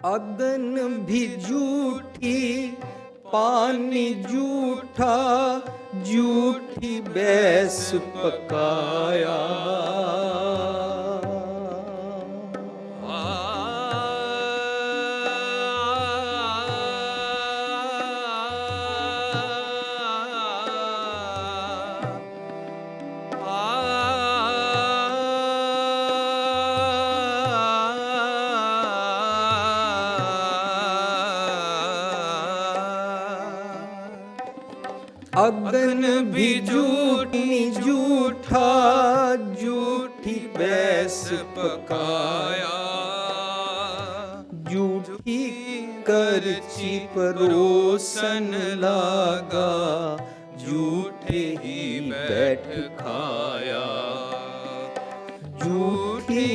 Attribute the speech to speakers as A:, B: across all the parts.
A: अदन भी झूठी, पानी झूठा, झूठी बैस पकाया। अदन भी झूठी, झूठा, झूठी बैस पकाया। झूठी करची परोसन लागा, झूठे ही बैठ खाया। झूठी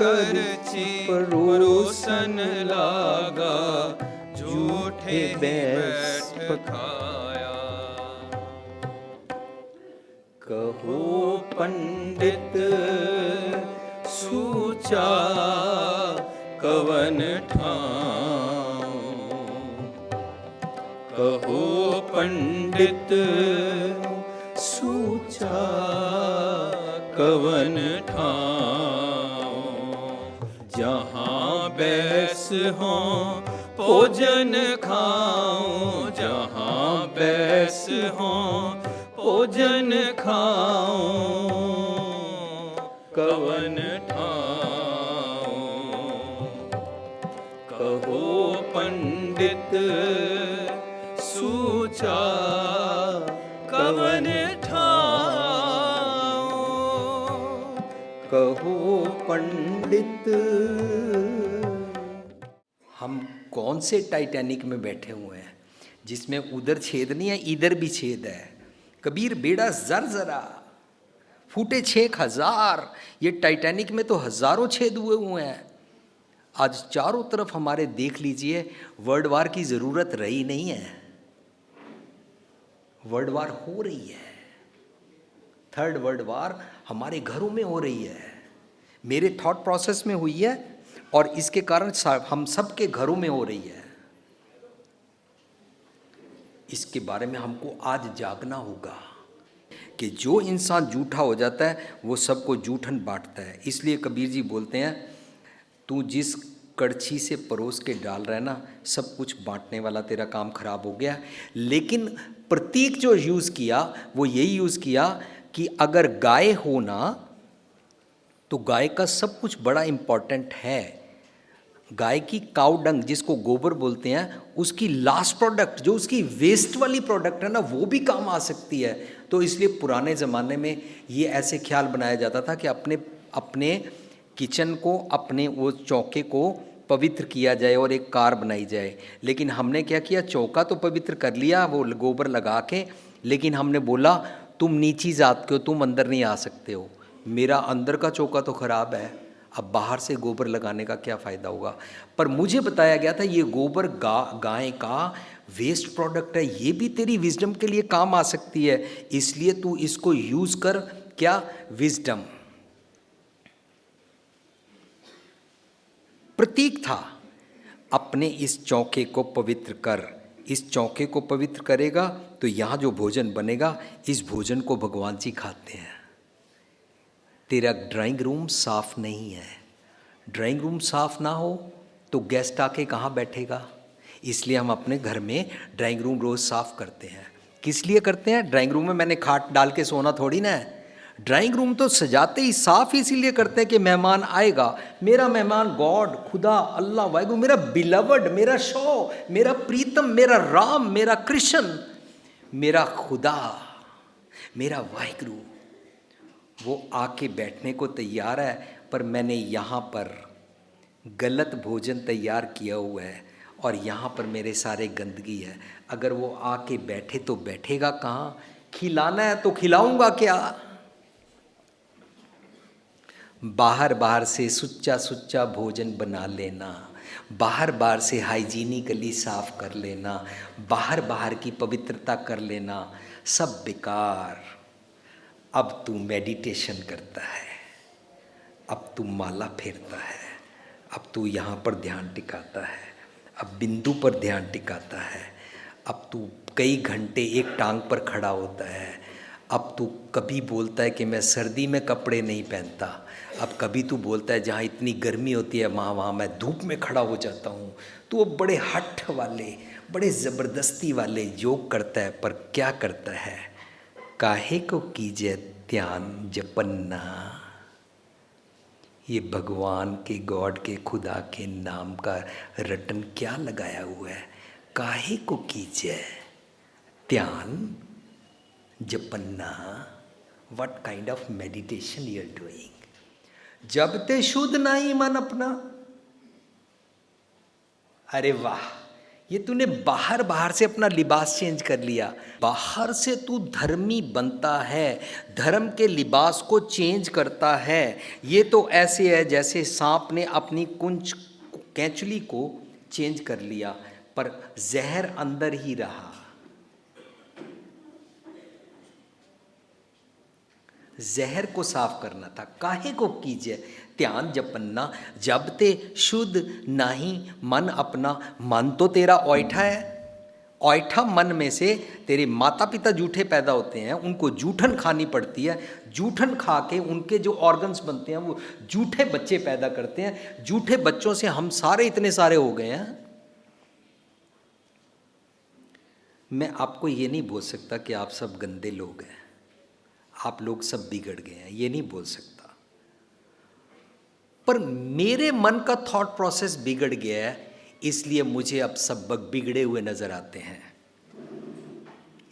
A: करची परोसन लागा, झूठे बैठ खाया। कहो पंडित सूचा कवन ठाऊं, कहो पंडित सूचा कवन ठाऊं। जहाँ बैस हो भोजन खाऊं, जहाँ बैस हो भोजन खाऊं, कवन ठाऊं। कहो पंडित सूचा कवन ठाऊं, कहो पंडित। हम कौन से टाइटैनिक में बैठे हुए हैं जिसमें उधर छेद नहीं है, इधर भी छेद है। कबीर बेड़ा जरा फूटे 6000। ये टाइटैनिक में तो हजारों छेद हुए हैं। आज चारों तरफ हमारे देख लीजिए, वर्ल्ड वार की ज़रूरत रही नहीं है, वर्ल्ड वार हो रही है। थर्ड वर्ल्ड वार हमारे घरों में हो रही है, मेरे थॉट प्रोसेस में हुई है और इसके कारण हम सब के घरों में हो रही है। इसके बारे में हमको आज जागना होगा कि जो इंसान झूठा हो जाता है वो सबको झूठन बांटता है। इसलिए कबीर जी बोलते हैं, तू जिस कड़छी से परोस के डाल रहा है ना, सब कुछ बांटने वाला तेरा काम खराब हो गया। लेकिन प्रतीक जो यूज़ किया वो यही यूज़ किया कि अगर गाय हो ना तो गाय का सब कुछ बड़ा इम्पॉर्टेंट है। गाय की काउ डंग, जिसको गोबर बोलते हैं, उसकी लास्ट प्रोडक्ट जो उसकी वेस्ट वाली प्रोडक्ट है ना, वो भी काम आ सकती है। तो इसलिए पुराने ज़माने में ये ऐसे ख्याल बनाया जाता था कि अपने किचन को, अपने वो चौके को पवित्र किया जाए और एक कार बनाई जाए। लेकिन हमने क्या किया, चौका तो पवित्र कर लिया वो गोबर लगा के, लेकिन हमने बोला तुम नीची जात के हो, तुम अंदर नहीं आ सकते हो। मेरा अंदर का चौका तो ख़राब है, अब बाहर से गोबर लगाने का क्या फ़ायदा होगा। पर मुझे बताया गया था ये गोबर गाय का वेस्ट प्रोडक्ट है, ये भी तेरी विजडम के लिए काम आ सकती है, इसलिए तू इसको यूज़ कर। क्या विजडम प्रतीक था। अपने इस चौके को पवित्र कर, इस चौके को पवित्र करेगा तो यहाँ जो भोजन बनेगा, इस भोजन को भगवान जी खाते हैं। तेरा ड्राइंग रूम साफ नहीं है, ड्राइंग रूम साफ ना हो तो गेस्ट आके कहाँ बैठेगा। इसलिए हम अपने घर में ड्राइंग रूम रोज़ साफ करते हैं। किस लिए करते हैं? ड्राइंग रूम में मैंने खाट डाल के सोना थोड़ी ना है। ड्राइंग रूम तो सजाते ही साफ इसीलिए करते हैं कि मेहमान आएगा, मेरा मेहमान गॉड, खुदा, अल्लाह, वाहिगुरु, मेरा बिलवड, मेरा शो, मेरा प्रीतम, मेरा राम, मेरा कृष्ण, मेरा खुदा, मेरा वाहिगुरु, वो आके बैठने को तैयार है। पर मैंने यहाँ पर गलत भोजन तैयार किया हुआ है और यहाँ पर मेरे सारे गंदगी है। अगर वो आके बैठे तो बैठेगा कहाँ? खिलाना है तो खिलाऊंगा क्या? बाहर बाहर से सुच्चा सुच्चा भोजन बना लेना, बाहर बाहर से हाइजीनिकली साफ कर लेना, बाहर बाहर की पवित्रता कर लेना, सब बेकार। अब तू मेडिटेशन करता है, अब तू माला फेरता है, अब तू यहाँ पर ध्यान टिकाता है, अब बिंदु पर ध्यान टिकाता है। अब तू कई घंटे एक टांग पर खड़ा होता है। अब तू कभी बोलता है कि मैं सर्दी में कपड़े नहीं पहनता। अब कभी तू बोलता है जहाँ इतनी गर्मी होती है वहाँ मैं धूप में खड़ा हो जाता हूँ। तो वो बड़े हठ वाले, बड़े ज़बरदस्ती वाले योग करता है, पर क्या करता है? काहे को कीजिए ध्यान जपन्ना। ये भगवान के, गॉड के, खुदा के नाम का रटन क्या लगाया हुआ है? काहे को कीजिए ध्यान जपन्ना। What kind of meditation you are doing? जब ते शुद्ध नहीं मन अपना। अरे वाह, ये तूने बाहर बाहर से अपना लिबास चेंज कर लिया। बाहर से तू धर्मी बनता है, धर्म के लिबास को चेंज करता है। ये तो ऐसे है जैसे सांप ने अपनी कुंच कैंचुली को चेंज कर लिया, पर जहर अंदर ही रहा। जहर को साफ करना था। काहे को कीजिए ध्यान जपन्ना, जब ते शुद्ध नहीं मन अपना। मन तो तेरा ओइठा है। ओइठा मन में से तेरे माता पिता जूठे पैदा होते हैं, उनको जूठन खानी पड़ती है। जूठन खा के उनके जो ऑर्गन्स बनते हैं वो जूठे बच्चे पैदा करते हैं। जूठे बच्चों से हम सारे इतने सारे हो गए हैं। मैं आपको ये नहीं बोल सकता कि आप सब गंदे लोग हैं, आप लोग सब बिगड़ गए हैं, ये नहीं बोल सकता। पर मेरे मन का थॉट प्रोसेस बिगड़ गया है, इसलिए मुझे अब सब बिगड़े हुए नजर आते हैं।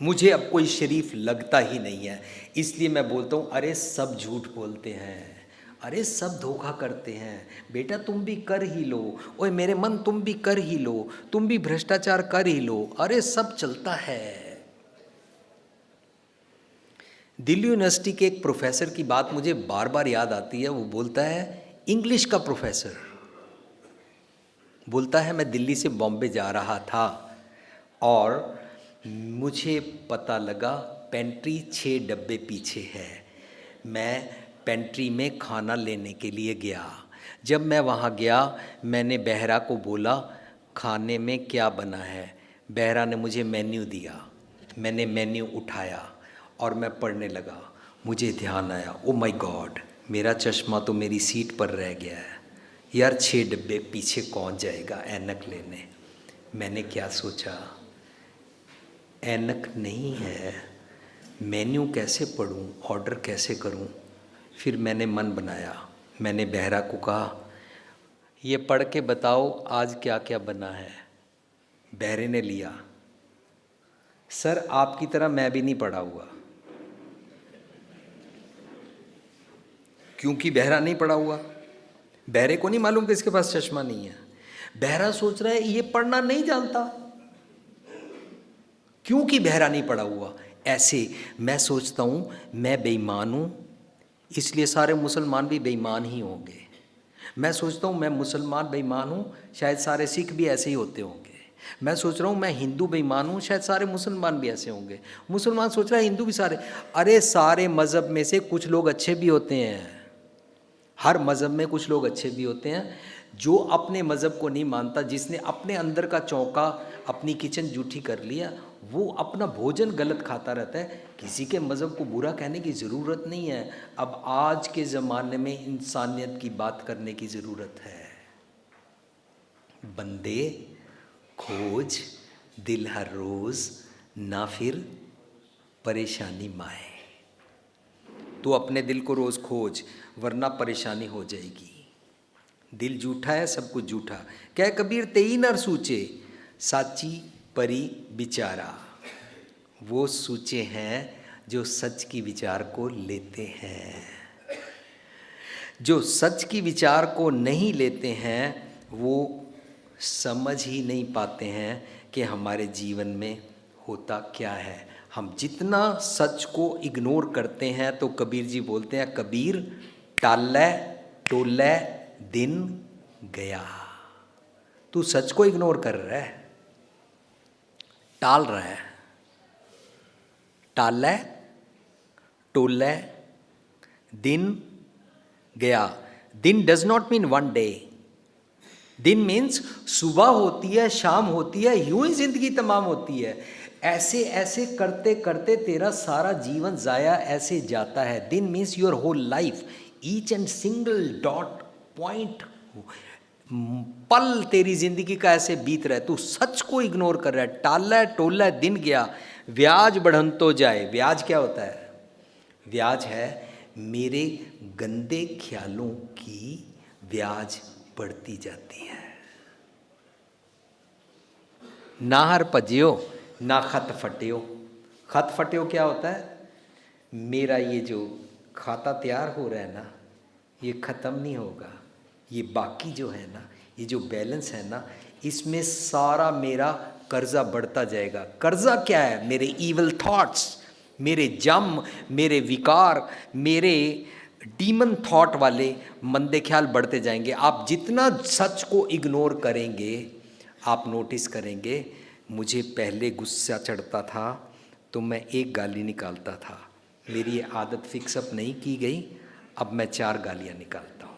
A: मुझे अब कोई शरीफ लगता ही नहीं है, इसलिए मैं बोलता हूँ अरे सब झूठ बोलते हैं, अरे सब धोखा करते हैं। बेटा तुम भी कर ही लो, ओए मेरे मन तुम भी कर ही लो, तुम भी भ्रष्टाचार कर ही लो, अरे सब चलता है। दिल्ली यूनिवर्सिटी के एक प्रोफेसर की बात मुझे बार बार याद आती है। वो बोलता है, इंग्लिश का प्रोफेसर बोलता है, मैं दिल्ली से बॉम्बे जा रहा था और मुझे पता लगा पेंट्री 6 डब्बे पीछे है। मैं पेंट्री में खाना लेने के लिए गया। जब मैं वहाँ गया, मैंने बहरा को बोला खाने में क्या बना है। बहरा ने मुझे मेन्यू दिया। मैंने मेन्यू उठाया और मैं पढ़ने लगा। मुझे ध्यान आया, ओ माय गॉड, मेरा चश्मा तो मेरी सीट पर रह गया है यार, 6 डब्बे पीछे कौन जाएगा ऐनक लेने। मैंने क्या सोचा, ऐनक नहीं है, मेन्यू कैसे पढूं, ऑर्डर कैसे करूं। फिर मैंने मन बनाया, मैंने बहरा को कहा ये पढ़ के बताओ आज क्या क्या बना है। बहरे ने लिया, सर आपकी तरह मैं भी नहीं पढ़ा हुआ, क्योंकि बहरा नहीं पढ़ा हुआ। बहरे को नहीं मालूम कि इसके पास चश्मा नहीं है। बहरा सोच रहा है ये पढ़ना नहीं जानता, क्योंकि बहरा नहीं पढ़ा हुआ। ऐसे मैं सोचता हूँ मैं बेईमान हूँ, इसलिए सारे मुसलमान भी बेईमान ही होंगे। मैं सोचता हूँ मैं मुसलमान बेईमान हूँ, शायद सारे सिख भी ऐसे ही होते होंगे। मैं सोच रहा हूँ मैं हिंदू बेईमान हूँ, शायद सारे मुसलमान भी ऐसे होंगे। मुसलमान सोच रहा है हिंदू भी सारे। अरे सारे मज़हब में से कुछ लोग अच्छे भी होते हैं, हर मज़हब में कुछ लोग अच्छे भी होते हैं। जो अपने मज़हब को नहीं मानता, जिसने अपने अंदर का चौका, अपनी किचन जूठी कर लिया, वो अपना भोजन गलत खाता रहता है। किसी के मज़हब को बुरा कहने की ज़रूरत नहीं है। अब आज के ज़माने में इंसानियत की बात करने की ज़रूरत है। बंदे खोज दिल हर रोज़, ना फिर परेशानी माए। तो अपने दिल को रोज़ खोज, वरना परेशानी हो जाएगी। दिल जूठा है, सब कुछ जूठा। क्या कबीर तेई नर सूचे, साची परी विचारा। वो सूचे हैं जो सच की विचार को लेते हैं। जो सच की विचार को नहीं लेते हैं वो समझ ही नहीं पाते हैं कि हमारे जीवन में होता क्या है। हम जितना सच को इग्नोर करते हैं, तो कबीर जी बोलते हैं, कबीर टालै टोलै दिन गया। तू सच को इग्नोर कर रहा है, टाल रहा है। टालै टोलै दिन गया। दिन डज नॉट मीन 1 day, दिन मीन्स सुबह होती है, शाम होती है, यूं ही जिंदगी तमाम होती है। ऐसे ऐसे करते करते तेरा सारा जीवन जाया ऐसे जाता है। दिन means your whole life, each and single dot point पल तेरी जिंदगी का ऐसे बीत रहा है। तू सच को इग्नोर कर रहा है, टाला टोला दिन गया, ब्याज बढ़न तो जाए। ब्याज क्या होता है? ब्याज है मेरे गंदे ख्यालों की ब्याज बढ़ती जाती है। ना हर भजियो ना खत फटियो। खत फटियो क्या होता है? मेरा ये जो खाता तैयार हो रहा है ना, ये ख़त्म नहीं होगा। ये बाकी जो है ना, ये जो बैलेंस है ना, इसमें सारा मेरा कर्जा बढ़ता जाएगा। कर्जा क्या है? मेरे ईवल थॉट्स, मेरे जम, मेरे विकार, मेरे डीमन थॉट वाले मंदे ख्याल बढ़ते जाएंगे। आप जितना सच को इग्नोर करेंगे, आप नोटिस करेंगे, मुझे पहले गुस्सा चढ़ता था तो मैं एक गाली निकालता था, मेरी ये आदत फिक्सअप नहीं की गई, अब मैं 4 गालियाँ निकालता हूँ।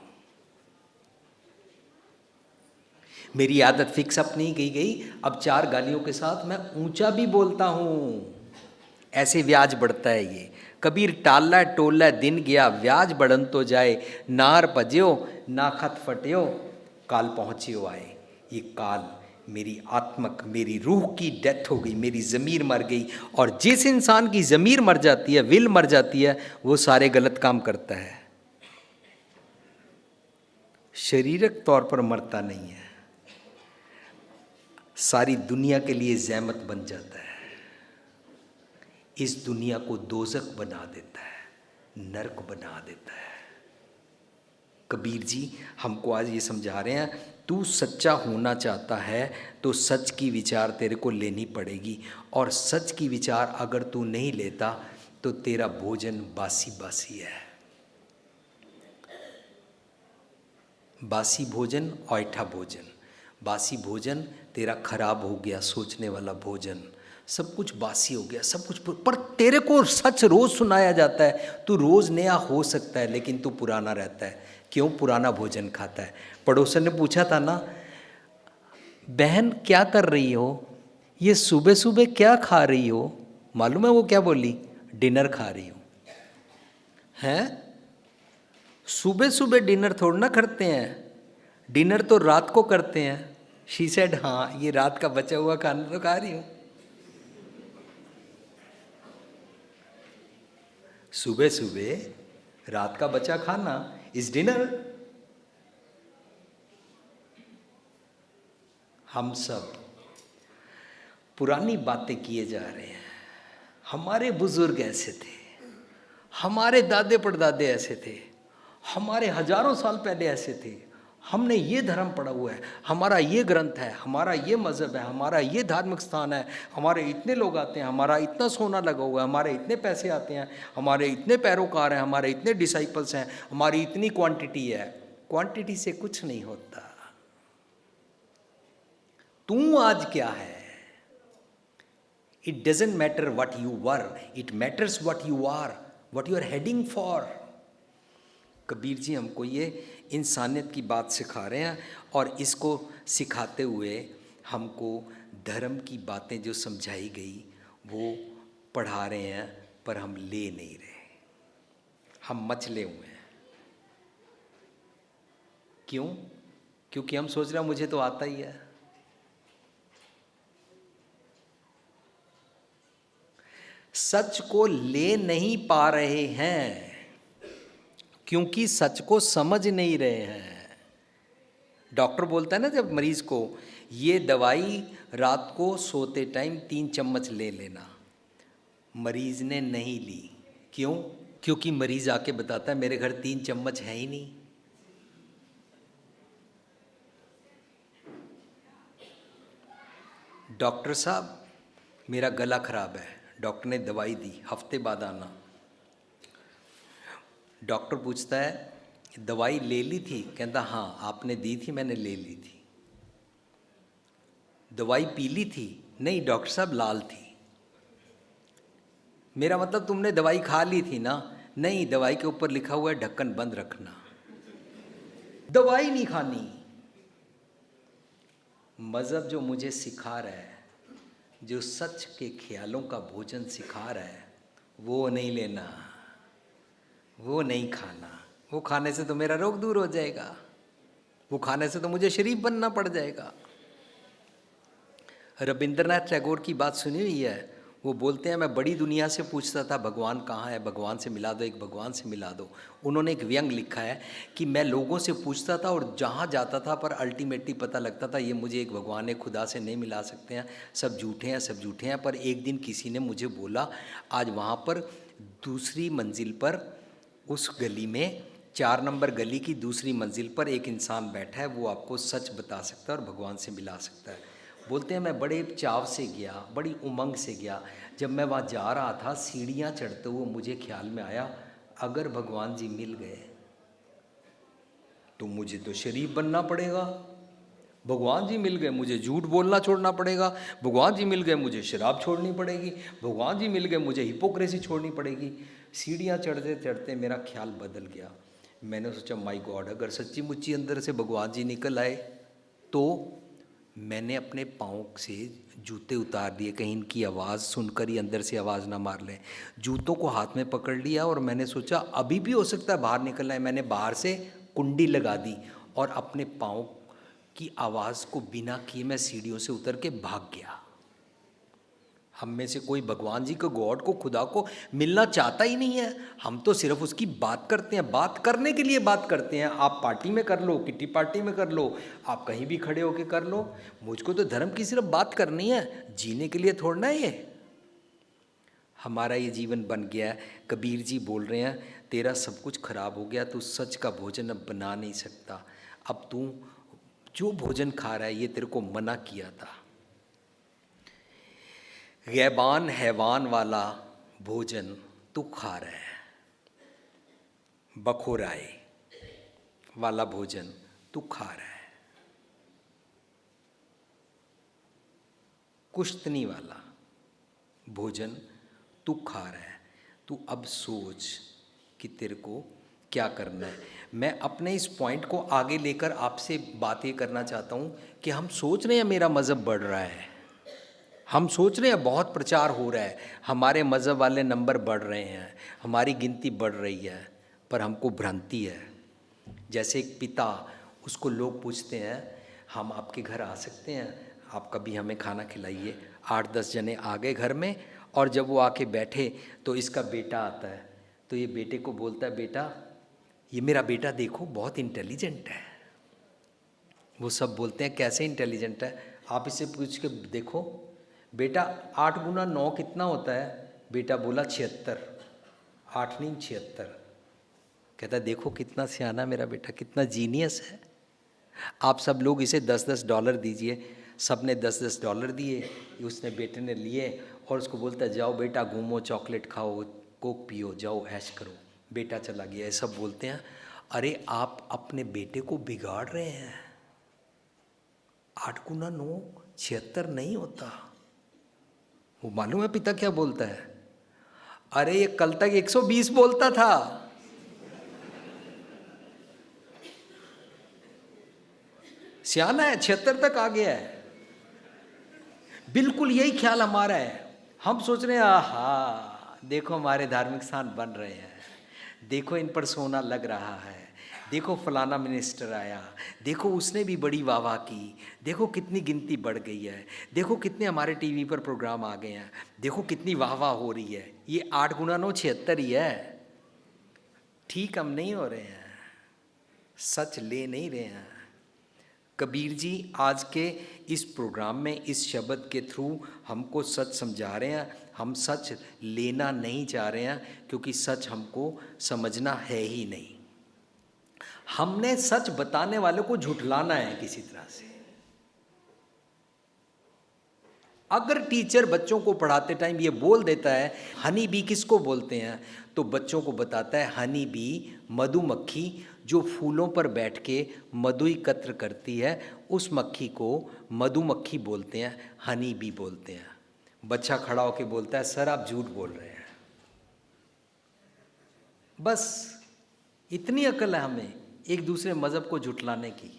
A: मेरी आदत फिक्सअप नहीं की गई, अब 4 गालियों के साथ मैं ऊंचा भी बोलता हूँ। ऐसे ब्याज बढ़ता है ये। कबीर टाला टोला दिन गया, ब्याज बढ़न तो जाए, नार भज्यो ना खत फटियो, काल पहुँचियो आए। ये काल मेरी आत्मक, मेरी रूह की डेथ हो गई, मेरी ज़मीर मर गई। और जिस इंसान की ज़मीर मर जाती है, विल मर जाती है, वो सारे गलत काम करता है, शारीरिक तौर पर मरता नहीं है, सारी दुनिया के लिए ज़हमत बन जाता है, इस दुनिया को दोज़ख बना देता है, नरक बना देता है। कबीर जी हमको आज ये समझा रहे हैं, तू सच्चा होना चाहता है तो सच की विचार तेरे को लेनी पड़ेगी, और सच की विचार अगर तू नहीं लेता तो तेरा भोजन बासी बासी है। बासी भोजन, ऐठा भोजन। बासी भोजन तेरा खराब हो गया, सोचने वाला भोजन, सब कुछ बासी हो गया, सब कुछ। पर तेरे को सच रोज़ सुनाया जाता है, तू रोज़ नया हो सकता है लेकिन तू पुराना रहता है। क्यों? पुराना भोजन खाता है। पड़ोसन ने पूछा था ना, बहन क्या कर रही हो, ये सुबह सुबह क्या खा रही हो? मालूम है वो क्या बोली? डिनर खा रही हूँ। हैं? सुबह सुबह डिनर थोड़ा ना करते हैं, डिनर तो रात को करते हैं। शी सेड, हाँ ये रात का बचा हुआ खाना तो खा रही हूँ। सुबह सुबह रात का बचा खाना इज डिनर। हम सब पुरानी बातें किए जा रहे हैं। हमारे बुजुर्ग ऐसे थे, हमारे दादे परदादे ऐसे थे, हमारे हजारों साल पहले ऐसे थे, हमने ये धर्म पढ़ा हुआ है, हमारा ये ग्रंथ है, हमारा ये मज़हब है, हमारा ये धार्मिक स्थान है, हमारे इतने लोग आते हैं, हमारा इतना सोना लगा हुआ है, हमारे इतने पैसे आते हैं, हमारे इतने पैरोकार हैं, हमारे इतने डिसाइपल्स हैं, हमारी इतनी क्वांटिटी है। क्वांटिटी से कुछ नहीं होता। तू आज क्या है? It doesn't matter what you wear, it matters what you are, what you are heading for. Kabir ji हमको ये इंसानियत की बात सिखा रहे हैं, और इसको सिखाते हुए हमको धर्म की बातें जो समझाई गई वो पढ़ा रहे हैं, पर हम ले नहीं रहे, हम मचले हुए हैं। क्यों? क्योंकि हम सोच रहे हैं मुझे तो आता ही है। सच को ले नहीं पा रहे हैं क्योंकि सच को समझ नहीं रहे हैं। डॉक्टर बोलता है ना जब मरीज को, ये दवाई रात को सोते टाइम 3 चम्मच ले लेना, मरीज ने नहीं ली। क्यों? क्योंकि मरीज आके बताता है मेरे घर 3 चम्मच है ही नहीं। डॉक्टर साहब मेरा गला खराब है, डॉक्टर ने दवाई दी, हफ्ते बाद आना। डॉक्टर पूछता है दवाई ले ली थी? कहता हाँ आपने दी थी, मैंने ले ली थी। दवाई पी ली थी? नहीं डॉक्टर साहब लाल थी। मेरा मतलब तुमने दवाई खा ली थी ना? नहीं, दवाई के ऊपर लिखा हुआ है ढक्कन बंद रखना। दवाई नहीं खानी, मज़हब जो मुझे सिखा रहा है, जो सच के ख्यालों का भोजन सिखा रहा है, वो नहीं लेना, वो नहीं खाना। वो खाने से तो मेरा रोग दूर हो जाएगा, वो खाने से तो मुझे शरीफ बनना पड़ जाएगा। रविंद्रनाथ टैगोर की बात सुनी हुई है, वो बोलते हैं मैं बड़ी दुनिया से पूछता था भगवान कहाँ है, भगवान से मिला दो, एक भगवान से मिला दो। उन्होंने एक व्यंग लिखा है कि मैं लोगों से पूछता था और जहाँ जाता था पर अल्टीमेटली पता लगता था ये मुझे एक भगवान है, खुदा से नहीं मिला सकते हैं, सब झूठे हैं, सब झूठे हैं। पर एक दिन किसी ने मुझे बोला आज वहाँ पर दूसरी मंजिल पर, उस गली में 4 नंबर गली की दूसरी मंजिल पर एक इंसान बैठा है, वो आपको सच बता सकता है और भगवान से मिला सकता है। बोलते हैं मैं बड़े चाव से गया, बड़ी उमंग से गया। जब मैं वहाँ जा रहा था सीढ़ियाँ चढ़ते हुए मुझे ख्याल में आया अगर भगवान जी मिल गए तो मुझे तो शरीफ बनना पड़ेगा, भगवान जी मिल गए मुझे झूठ बोलना छोड़ना पड़ेगा, भगवान जी मिल गए मुझे शराब छोड़नी पड़ेगी, भगवान जी मिल गए मुझे हिपोक्रेसी छोड़नी पड़ेगी। सीढ़ियाँ चढ़ते चढ़ते मेरा ख्याल बदल गया। मैंने सोचा माय गॉड, अगर सच्ची मुच्ची अंदर से भगवान जी निकल आए तो मैंने अपने पाँव से जूते उतार दिए, कहीं इनकी आवाज़ सुनकर ही अंदर से आवाज़ ना मार लें। जूतों को हाथ में पकड़ लिया और मैंने सोचा अभी भी हो सकता है बाहर निकलना है। मैंने बाहर से कुंडी लगा दी और अपने पाँव की आवाज़ को बिना किए मैं सीढ़ियों से उतर के भाग गया। हम में से कोई भगवान जी को, गॉड को, खुदा को मिलना चाहता ही नहीं है। हम तो सिर्फ उसकी बात करते हैं, बात करने के लिए बात करते हैं। आप पार्टी में कर लो, किटी पार्टी में कर लो, आप कहीं भी खड़े होके कर लो। मुझको तो धर्म की सिर्फ बात करनी है, जीने के लिए थोड़ना है ये। हमारा ये जीवन बन गया है। कबीर जी बोल रहे हैं तेरा सब कुछ खराब हो गया, तू सच का भोजन अब बना नहीं सकता। अब तू जो भोजन खा रहा है ये तेरे को मना किया था। गैबान हैवान वाला भोजन तू खा रहा है, बखोराए वाला भोजन तू खा रहा है, कुश्तनी वाला भोजन तू खा रहा है। तू अब सोच कि तेरे को क्या करना है। मैं अपने इस पॉइंट को आगे लेकर आपसे बात ये करना चाहता हूँ कि हम सोच रहे हैं मेरा मज़हब बढ़ रहा है, हम सोच रहे हैं बहुत प्रचार हो रहा है, हमारे मज़हब वाले नंबर बढ़ रहे हैं, हमारी गिनती बढ़ रही है, पर हमको भ्रांति है। जैसे एक पिता, उसको लोग पूछते हैं हम आपके घर आ सकते हैं, आप कभी हमें खाना खिलाइए। 8-10 जने आ गए घर में और जब वो आके बैठे तो इसका बेटा आता है, तो ये बेटे को बोलता है बेटा ये मेरा बेटा देखो बहुत इंटेलिजेंट है। वो सब बोलते हैं कैसे इंटेलिजेंट है, आप इससे पूछ के देखो बेटा 8 गुना 9 कितना होता है। बेटा बोला 76, 8 नहीं 76। कहता देखो कितना सियाना मेरा बेटा, कितना जीनियस है। आप सब लोग इसे $10-10 दीजिए। सब ने $10-10 दिए, उसने बेटे ने लिए और उसको बोलता जाओ बेटा घूमो, चॉकलेट खाओ, कोक पियो, जाओ ऐश करो। बेटा चला गया। ये सब बोलते हैं अरे आप अपने बेटे को बिगाड़ रहे हैं, 8 गुना 9 76 नहीं होता। वो मालूम है पिता क्या बोलता है, अरे ये कल तक 120 बोलता था। सियाना है, 76 तक आ गया है। बिल्कुल यही ख्याल हमारा है। हम सोच रहे हैं आहा देखो हमारे धार्मिक स्थान बन रहे हैं, देखो इन पर सोना लग रहा है, देखो फलाना मिनिस्टर आया, देखो उसने भी बड़ी वाह की, देखो कितनी गिनती बढ़ गई है, देखो कितने हमारे टीवी पर प्रोग्राम आ गए हैं, देखो कितनी वाह हो रही है। ये 8 गुना 9 76 ही है। ठीक हम नहीं हो रहे हैं, सच ले नहीं रहे हैं। कबीर जी आज के इस प्रोग्राम में इस शब्द के थ्रू हमको सच समझा रहे हैं। हम सच लेना नहीं चाह रहे हैं क्योंकि सच हमको समझना है ही नहीं। हमने सच बताने वालों को झुठलाना है किसी तरह से। अगर टीचर बच्चों को पढ़ाते टाइम ये बोल देता है हनी बी किसको बोलते हैं, तो बच्चों को बताता है हनी बी मधुमक्खी जो फूलों पर बैठ के मधु एकत्र करती है, उस मक्खी को मधुमक्खी बोलते हैं, हनी बी बोलते हैं। बच्चा खड़ा होकर बोलता है सर आप झूठ बोल रहे हैं। बस इतनी अकल है हमें एक दूसरे मज़हब को झुठलाने की।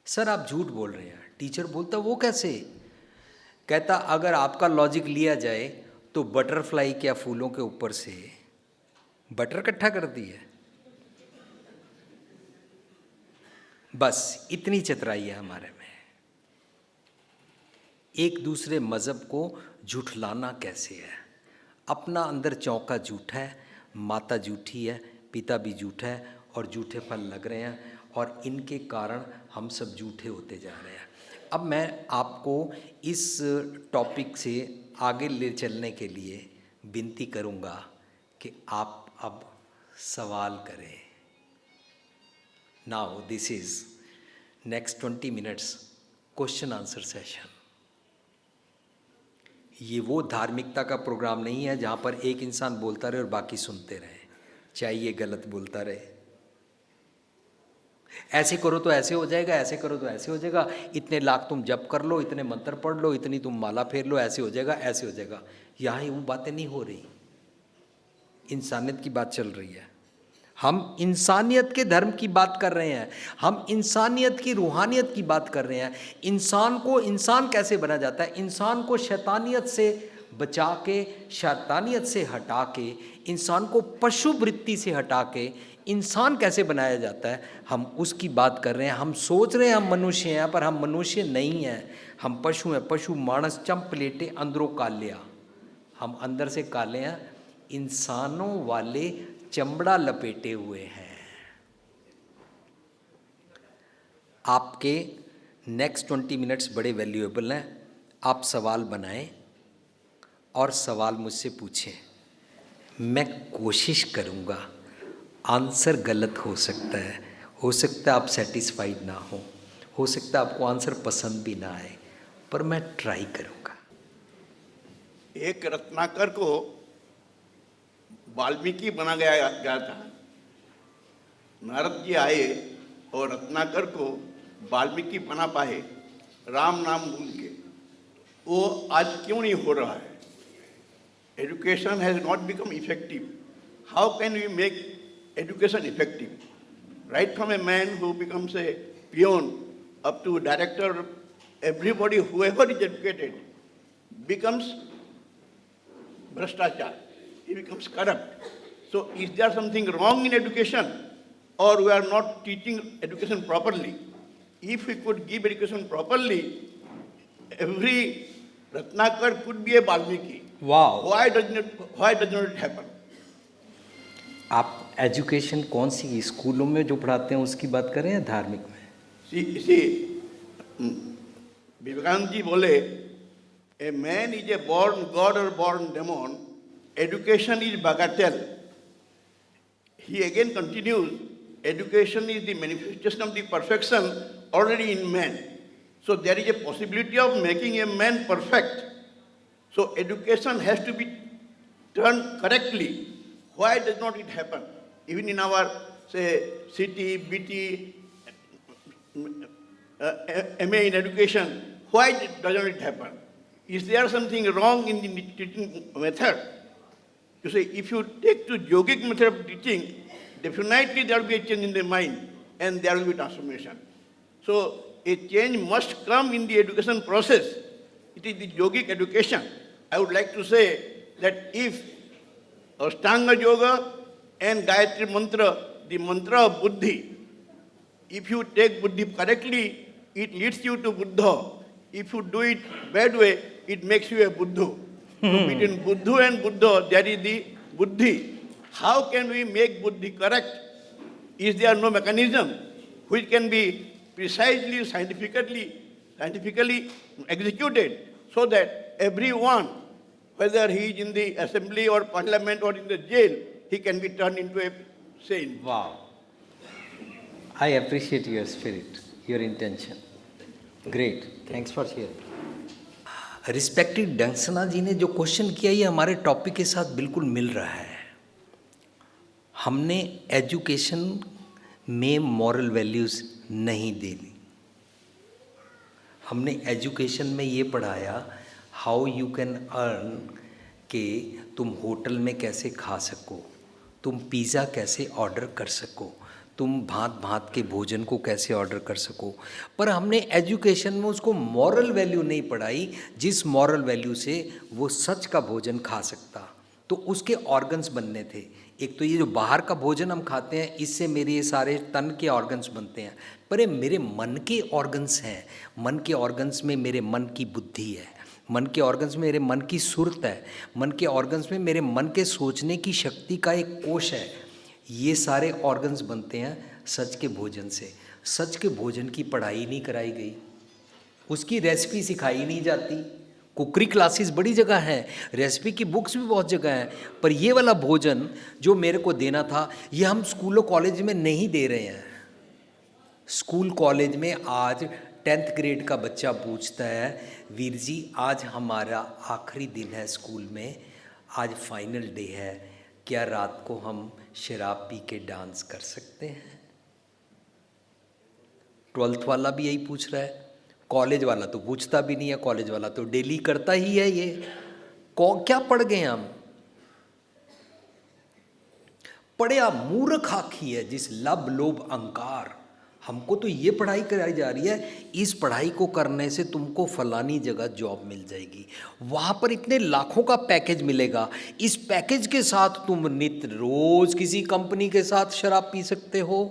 A: सर आप झूठ बोल रहे हैं। टीचर बोलता वो कैसे? कहता अगर आपका लॉजिक लिया जाए तो बटरफ्लाई क्या फूलों के ऊपर से बटर इकट्ठा करती है? बस इतनी चतुराई है हमारे में। एक दूसरे मज़हब को झूठलाना कैसे है? अपना अंदर चौंका झूठा है, माता झूठी है, पिता भी झूठा है और झूठे फल लग रहे हैं और इनके कारण हम सब झूठे होते जा रहे हैं। अब मैं आपको इस टॉपिक से आगे ले चलने के लिए विनती करूंगा कि आप अब सवाल करें। Now this is next 20 minutes question answer session. ये वो धार्मिकता का प्रोग्राम नहीं है जहाँ पर एक इंसान बोलता रहे और बाकी सुनते रहे, चाहे ये गलत बोलता रहे। ऐसे करो तो ऐसे हो जाएगा, ऐसे करो तो ऐसे हो जाएगा, इतने लाख तुम जप कर लो, इतने मंत्र पढ़ लो, इतनी तुम माला फेर लो, ऐसे हो जाएगा, ऐसे हो जाएगा। यहाँ वो बातें नहीं हो रही, इंसानियत की बात चल रही है। हम इंसानियत के धर्म की बात कर रहे हैं, हम इंसानियत की रूहानियत की बात कर रहे हैं। इंसान को इंसान कैसे बना जाता है, इंसान को शैतानियत से बचा के, शैतानियत से हटा के, इंसान को पशु वृत्ति से हटा के इंसान कैसे बनाया जाता है, हम उसकी बात कर रहे हैं। हम सोच रहे हैं हम मनुष्य हैं, पर हम मनुष्य नहीं हैं, हम पशु हैं। पशु मानस चंपलेटे अंदरों कालिया, हम अंदर से काले हैं, इंसानों वाले चमड़ा लपेटे हुए हैं। आपके नेक्स्ट 20 मिनट्स बड़े वैल्यूएबल हैं। आप सवाल बनाएं और सवाल मुझसे पूछें, मैं कोशिश करूंगा। आंसर गलत हो सकता है आप सेटिस्फाइड ना हो सकता है आपको आंसर पसंद भी ना आए, पर मैं ट्राई करूंगा।
B: एक रत्नाकर को वाल्मीकि बना गया था। नारद जी आए और रत्नाकर को वाल्मीकि बना पाए राम नाम भूल के। वो आज क्यों नहीं हो रहा है? Education has not become effective. How can we make education effective? Right from a man who becomes a peon up to director, everybody, whoever is educated, becomes bhrashtachar. He becomes corrupt. So is there something wrong in education, or we are not teaching education properly? If we could give education properly, every Ratnakar could be a Valmiki.
A: Wow.
B: Why does not it happen?
A: आप education कौन सी स्कूलों में जो पढ़ाते हैं उसकी बात करें या धार्मिक में?
B: इसी विवेकानंद जी बोले, a man is a born god और born demon, education is bagatelle. He again continues, education is the manifestation of the perfection already in man. So there is a possibility of making a man perfect. So education has to be done correctly. Why does not it happen? Even in our, say, city, BT, MA in education, why doesn't it happen? Is there something wrong in the teaching method? You say, if you take to yogic method of teaching, definitely there will be a change in the mind and there will be transformation. So a change must come in the education process. It is the yogic education. I would like to say that if Ashtanga Yoga and Gayatri Mantra, the mantra of Buddhi, if you take Buddhi correctly, it leads you to Buddha. If you do it bad way, it makes you a Buddha. So between Buddha and Buddha, there is the Buddhi. How can we make Buddhi correct? Is there no mechanism which can be precisely, scientifically executed so that everyone, whether he is in the assembly or parliament or in the jail, he can be turned into a saint?
A: Wow. I appreciate your spirit, your intention. Great. Thanks for sharing. Respected डंसना जी ने जो question किया ये हमारे topic के साथ बिल्कुल मिल रहा है। हमने एजुकेशन में मॉरल वैल्यूज़ नहीं देनी, हमने एजुकेशन में ये पढ़ाया हाउ यू कैन अर्न, कि तुम होटल में कैसे खा सको, तुम पिज़्ज़ा कैसे ऑर्डर कर सको, तुम भांत भांत के भोजन को कैसे ऑर्डर कर सको। पर हमने एजुकेशन में उसको मॉरल वैल्यू नहीं पढ़ाई, जिस मॉरल वैल्यू से वो सच का भोजन खा सकता। तो उसके ऑर्गन्स बनने थे। एक तो ये जो बाहर का भोजन हम खाते हैं, इससे मेरे ये सारे तन के ऑर्गन्स बनते हैं, पर ये मेरे मन के ऑर्गन्स हैं। मन के ऑर्गन्स में मेरे मन की बुद्धि है, मन के ऑर्गन्स में मेरे मन की सुरत है, मन के ऑर्गन्स में मेरे मन के सोचने की शक्ति का एक कोश है। ये सारे ऑर्गन्स बनते हैं सच के भोजन से। सच के भोजन की पढ़ाई नहीं कराई गई, उसकी रेसिपी सिखाई नहीं जाती। कुकरी क्लासेस बड़ी जगह हैं, रेसिपी की बुक्स भी बहुत जगह हैं, पर ये वाला भोजन जो मेरे को देना था, ये हम स्कूलों कॉलेज में नहीं दे रहे हैं। स्कूल कॉलेज में आज 10th ग्रेड का बच्चा पूछता है, वीर जी आज हमारा आखिरी दिन है स्कूल में, आज फाइनल डे है, क्या रात को हम शराब पी के डांस कर सकते हैं? 12th वाला भी यही पूछ रहा है। कॉलेज वाला तो पूछता भी नहीं है, कॉलेज वाला तो डेली करता ही है। ये क्या पढ़ गए हम? पढ़िया मूर्ख आखी है जिस लब लोभ अहंकार। हमको तो ये पढ़ाई कराई जा रही है, इस पढ़ाई को करने से तुमको फलानी जगह जॉब मिल जाएगी, वहाँ पर इतने लाखों का पैकेज मिलेगा, इस पैकेज के साथ तुम नित्य रोज किसी कंपनी के साथ शराब पी सकते हो,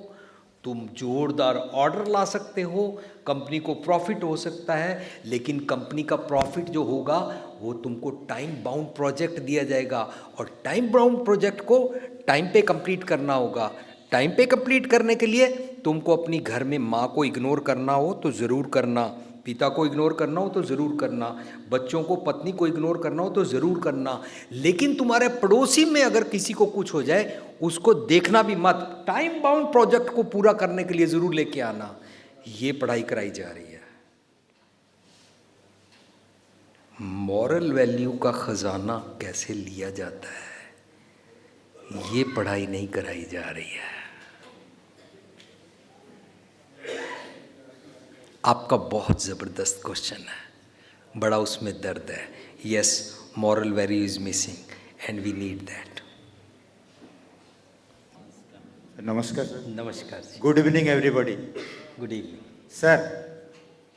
A: तुम जोरदार ऑर्डर ला सकते हो, कंपनी को प्रॉफिट हो सकता है। लेकिन कंपनी का प्रॉफिट जो होगा वो तुमको टाइम बाउंड प्रोजेक्ट दिया जाएगा, और टाइम बाउंड प्रोजेक्ट को टाइम पे कंप्लीट करना होगा। टाइम पे कंप्लीट करने के लिए तुमको अपनी घर में माँ को इग्नोर करना हो तो ज़रूर करना, पिता को इग्नोर करना हो तो ज़रूर करना, बच्चों को पत्नी को इग्नोर करना हो तो ज़रूर करना। लेकिन तुम्हारे पड़ोसी में अगर किसी को कुछ हो जाए उसको देखना भी मत, टाइम बाउंड प्रोजेक्ट को पूरा करने के लिए ज़रूर लेके आना। ये पढ़ाई कराई जा रही है। मॉरल वैल्यू का ख़जाना कैसे लिया जाता है, ये पढ़ाई नहीं कराई जा रही है। आपका बहुत ज़बरदस्त क्वेश्चन है, बड़ा उसमें दर्द है। Yes, moral value is missing and we need that.
C: नमस्कार सर।
A: नमस्कार जी।
C: Good evening everybody.
A: Good evening
C: sir,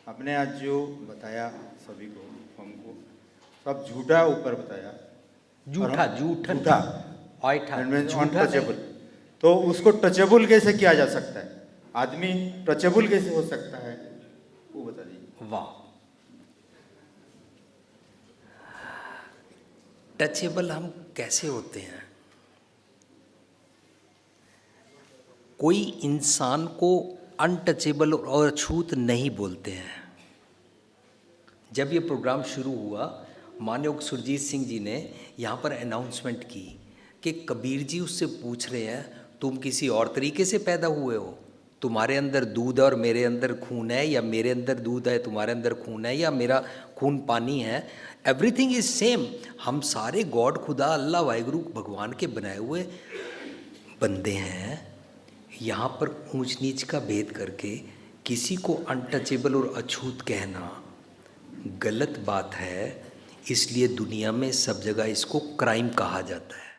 C: आपने आज जो बताया सभी को, हमको सब झूठा ऊपर बताया,
A: झूठा झूठन
C: झूठा अनटचेबल, तो उसको टचेबल कैसे किया जा सकता है? आदमी टचेबल कैसे हो सकता है, वो बता दीजिए।
A: वाह, टचेबल हम कैसे होते हैं? कोई इंसान को अनटचेबल और अछूत नहीं बोलते हैं। जब ये प्रोग्राम शुरू हुआ, मानयोग सुरजीत सिंह जी ने यहाँ पर अनाउंसमेंट की कि कबीर जी उससे पूछ रहे हैं, तुम किसी और तरीके से पैदा हुए हो? तुम्हारे अंदर दूध और मेरे अंदर खून है, या मेरे अंदर दूध है तुम्हारे अंदर खून है, या मेरा खून पानी है? Everything is same. हम सारे गॉड, खुदा, अल्लाह, वाहिगुरु, भगवान के बनाए हुए बंदे हैं। यहाँ पर ऊंच नीच का भेद करके किसी को अनटचेबल और अछूत कहना गलत बात है। इसलिए दुनिया में सब जगह इसको क्राइम कहा जाता है।